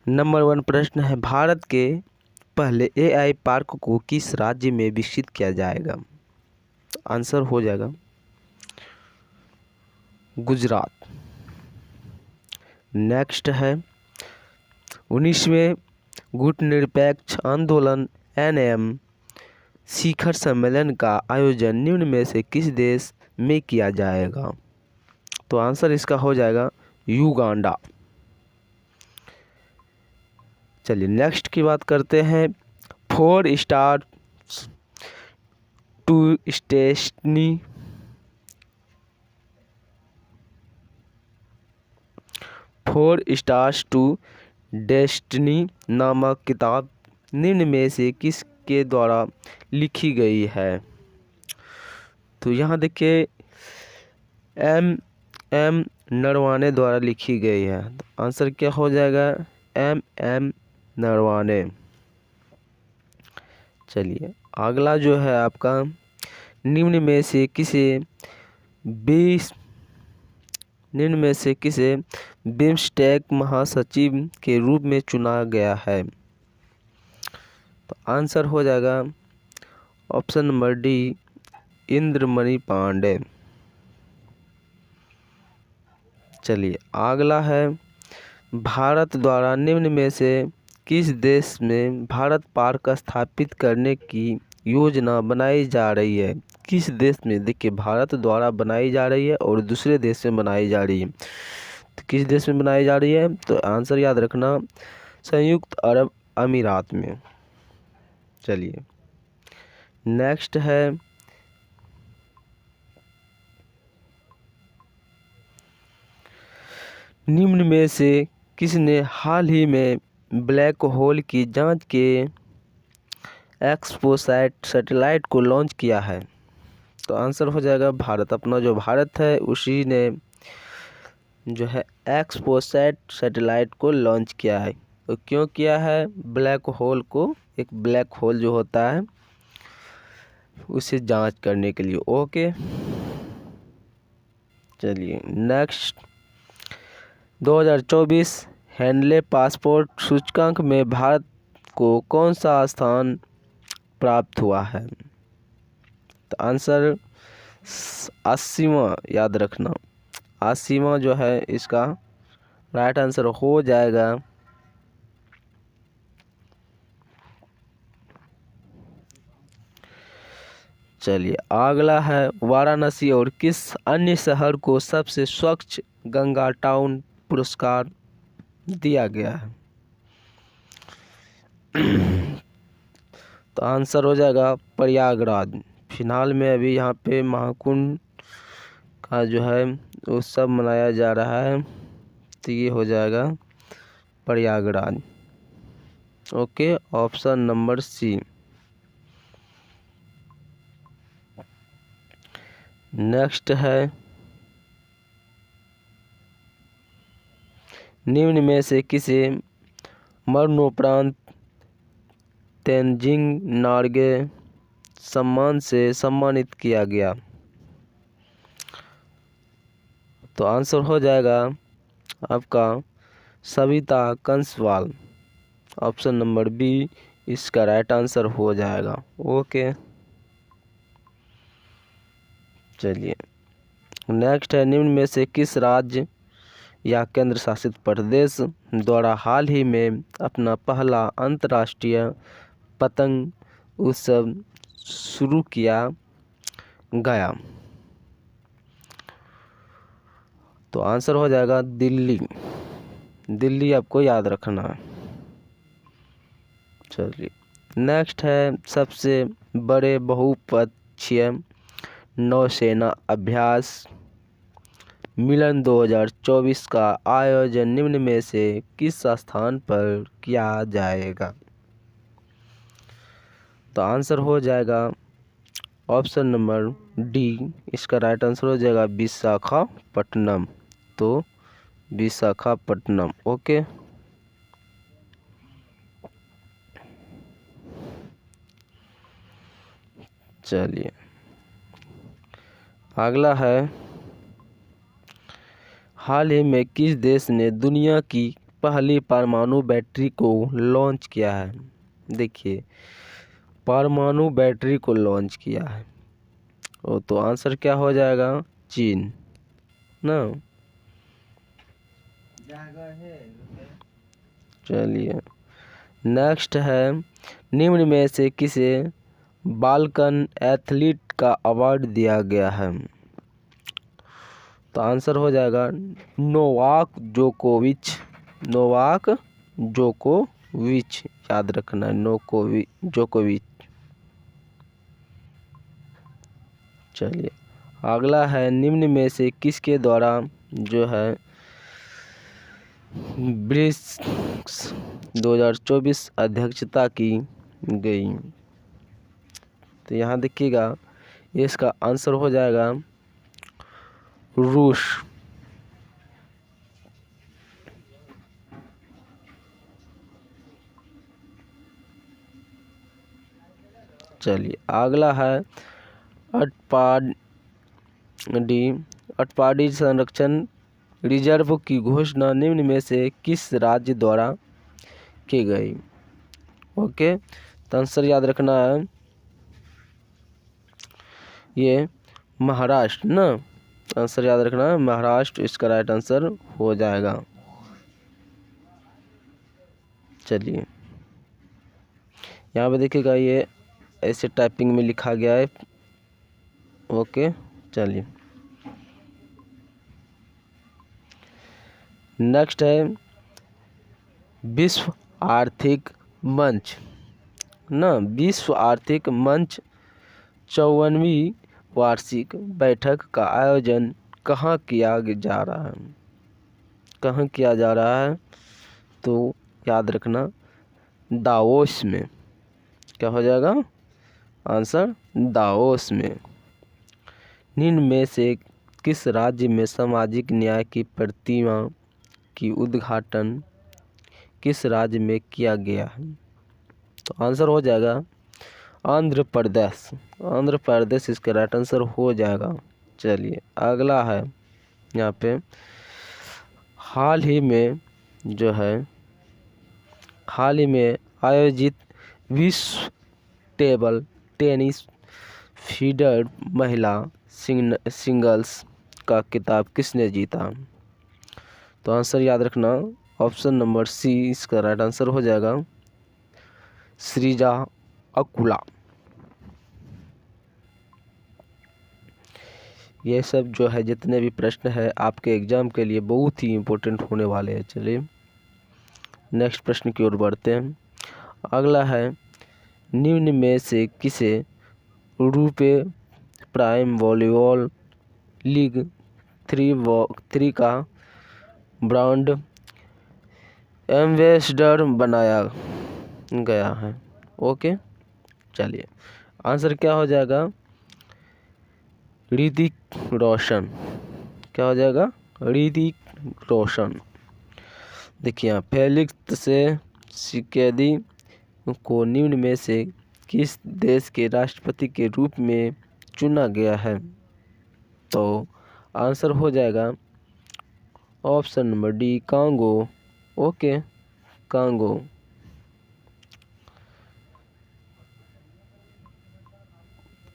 Number 1 प्रश्न है, भारत के पहले एआई पार्क को किस राज्य में विकसित किया जाएगा? तो आंसर हो जाएगा गुजरात। नेक्स्ट है, 19वें गुटनिरपेक्ष आंदोलन एनएम शिखर सम्मेलन का आयोजन निम्न में से किस देश में किया जाएगा? तो आंसर इसका हो जाएगा युगांडा। चलिए नेक्स्ट की बात करते हैं। 4 star to destiny 4 stars to destiny नामक किताब निम्न में से किसके द्वारा लिखी गई है? तो यहाँ देखिए एम नरवाने द्वारा लिखी गई है। तो आंसर क्या हो जाएगा? एम नरवाने। चलिए अगला जो है आपका, निम्न में से किसे बिम्स्टेक महासचिव के रूप में चुना गया है? तो आंसर हो जाएगा option number D, Indramani Pandey. चलिए अगला है, भारत द्वारा निम्न में से किस देश में भारत पार्क स्थापित करने की योजना बनाई जा रही है? किस देश में? देखिए भारत द्वारा बनाई जा रही है और दूसरे देश में बनाई जा रही है। तो किस देश में बनाई जा रही है? तो आंसर याद रखना, संयुक्त अरब अमीरात में। चलिए नेक्स्ट है, निम्न में से किसने हाल ही में ब्लैक होल की जांच के एक्सपोसैट सैटेलाइट को लॉन्च किया है? तो आंसर हो जाएगा भारत। अपना जो भारत है उसी ने जो है एक्सपोसैट सैटेलाइट को लॉन्च किया है। तो क्यों किया है? ब्लैक होल को, एक ब्लैक होल जो होता है उसे जांच करने के लिए। ओके चलिए नेक्स्ट, 2024 हेनले पासपोर्ट सूचकांक में भारत को कौन सा स्थान प्राप्त हुआ है? तो आंसर 80वां, याद रखना 80वां जो है इसका राइट आंसर हो जाएगा चलिए अगला है, वाराणसी और किस अन्य शहर को सबसे स्वच्छ गंगा टाउन पुरस्कार दिया गया है? तो आंसर हो जाएगा प्रयागराज। फिलहाल में अभी यहाँ पे महाकुंभ का जो है उत्सव मनाया जा रहा है, तो ये हो जाएगा Prayagraj. Okay option number C. Next है, निम्न में से किसे मरणोपरांत तेनजिंग नार्गे सम्मान से सम्मानित किया गया? तो आंसर हो जाएगा आपका Savita Kanswal. Option number B इसका राइट आंसर हो जाएगा। ओके चलिए नेक्स्ट है, निम्न में से किस राज्य या केंद्र शासित प्रदेश द्वारा हाल ही में अपना पहला अंतर्राष्ट्रीय पतंग उत्सव शुरू किया गया? तो आंसर हो जाएगा दिल्ली। दिल्ली आपको याद रखना है। चलिए नेक्स्ट है, सबसे बड़े बहुपक्षीय नौसेना अभ्यास मिलन 2024 का आयोजन निम्न में से किस स्थान पर किया जाएगा? तो आंसर हो जाएगा ऑप्शन नंबर डी, इसका राइट आंसर हो जाएगा विशाखापट्टनम। तो विशाखापट्टनम। ओके चलिए अगला है, हाल ही में किस देश ने दुनिया की पहली परमाणु बैटरी को लॉन्च किया है? देखिए, परमाणु बैटरी को लॉन्च किया है वो तो आंसर क्या हो जाएगा? चीन ना। चलिए नेक्स्ट है, निम्न में से किसे बाल्कन एथलीट का अवार्ड दिया गया है? तो आंसर हो जाएगा नोवाक जोकोविच। नोवाक जोकोविच, याद रखना है, जोकोविच। चलिए अगला है, निम्न में से किसके द्वारा जो है ब्रिक्स 2024 अध्यक्षता की गई? तो यहाँ देखिएगा, इसका आंसर हो जाएगा रूस। चलिए अगला है, अटपाडी संरक्षण रिजर्व की घोषणा निम्न में से किस राज्य द्वारा की गई? ओके, तो आंसर याद रखना है, ये महाराष्ट्र ना। आंसर याद रखना है महाराष्ट्र, इसका राइट आंसर हो जाएगा। चलिए यहाँ पे देखिएगा, ये ऐसे टाइपिंग में लिखा गया है। ओके चलिए नेक्स्ट है, विश्व आर्थिक मंच ना, विश्व आर्थिक मंच 54वीं वार्षिक बैठक का आयोजन कहाँ किया जा रहा है? कहाँ किया जा रहा है? तो याद रखना दावोस में। क्या हो जाएगा आंसर? दावोस में। निम्न में से किस राज्य में सामाजिक न्याय की प्रतिमा की उद्घाटन किस राज्य में किया गया है? तो आंसर हो जाएगा आंध्र प्रदेश। आंध्र प्रदेश इसका राइट आंसर हो जाएगा। चलिए अगला है, यहाँ पे हाल ही में आयोजित विश्व टेबल टेनिस फीडर महिला सिंगल्स का खिताब किसने जीता? तो आंसर याद रखना, ऑप्शन नंबर सी इसका राइट आंसर हो जाएगा श्रीजा अकुला। ये सब जो है जितने भी प्रश्न है आपके एग्जाम के लिए बहुत ही इम्पोर्टेंट होने वाले हैं। चलिए नेक्स्ट प्रश्न की ओर बढ़ते हैं। अगला है, निम्न में से किसे रुपे प्राइम वॉलीबॉल लीग 3 का ब्रांड एम्बेसडर बनाया गया है? ओके चलिए आंसर क्या हो जाएगा? ऋतिक रोशन। क्या हो जाएगा? ऋतिक रोशन। देखिए यहाँ, फेलिक्स से सिकेदी को निम्न में से किस देश के राष्ट्रपति के रूप में चुना गया है? तो आंसर हो जाएगा option number D Congo. Okay Congo.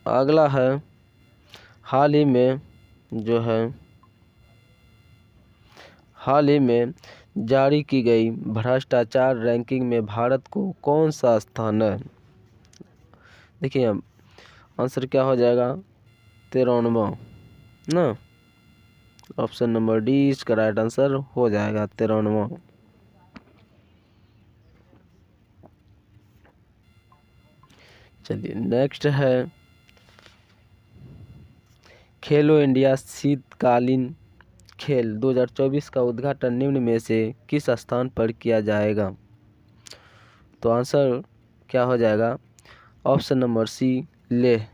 अगला है, हाल ही में जारी की गई भ्रष्टाचार रैंकिंग में भारत को कौन सा स्थान है? देखिए आंसर क्या हो जाएगा? 93वां ना। ऑप्शन नंबर डी इसका राइट आंसर हो जाएगा 93वां। चलिए नेक्स्ट है, खेलो इंडिया शीतकालीन खेल 2024 का उद्घाटन निम्न में से किस स्थान पर किया जाएगा? तो आंसर क्या हो जाएगा? Option number C Leh.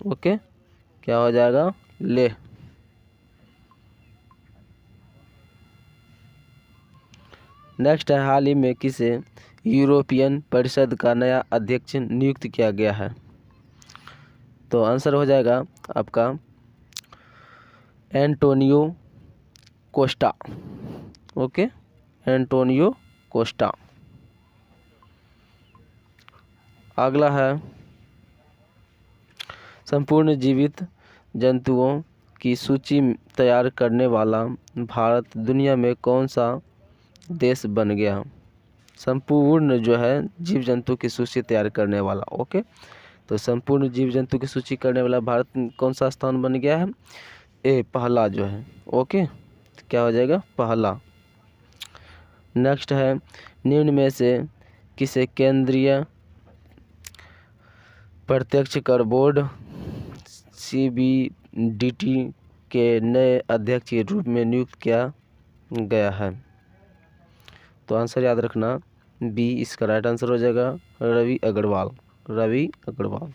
Okay क्या हो जाएगा? लेह। नेक्स्ट है, हाल ही में किसे यूरोपियन परिषद का नया अध्यक्ष नियुक्त किया गया है? तो आंसर हो जाएगा आपका Antonio Costa. Okay Antonio Costa. अगला है संपूर्ण जीवित जंतुओं की सूची तैयार करने वाला भारत दुनिया में कौन सा देश बन गया। संपूर्ण जो है जीव जंतु की सूची तैयार करने वाला। ओके, तो संपूर्ण जीव जंतु की सूची करने वाला भारत कौन सा स्थान बन गया है। पहला जो है। ओके, तो क्या हो जाएगा, पहला। नेक्स्ट है निम्न में से किसे केंद्रीय प्रत्यक्ष कर बोर्ड CBDT के नए अध्यक्ष के रूप में नियुक्त किया गया है। तो आंसर याद रखना, बी इसका राइट आंसर हो जाएगा, रवि अग्रवाल।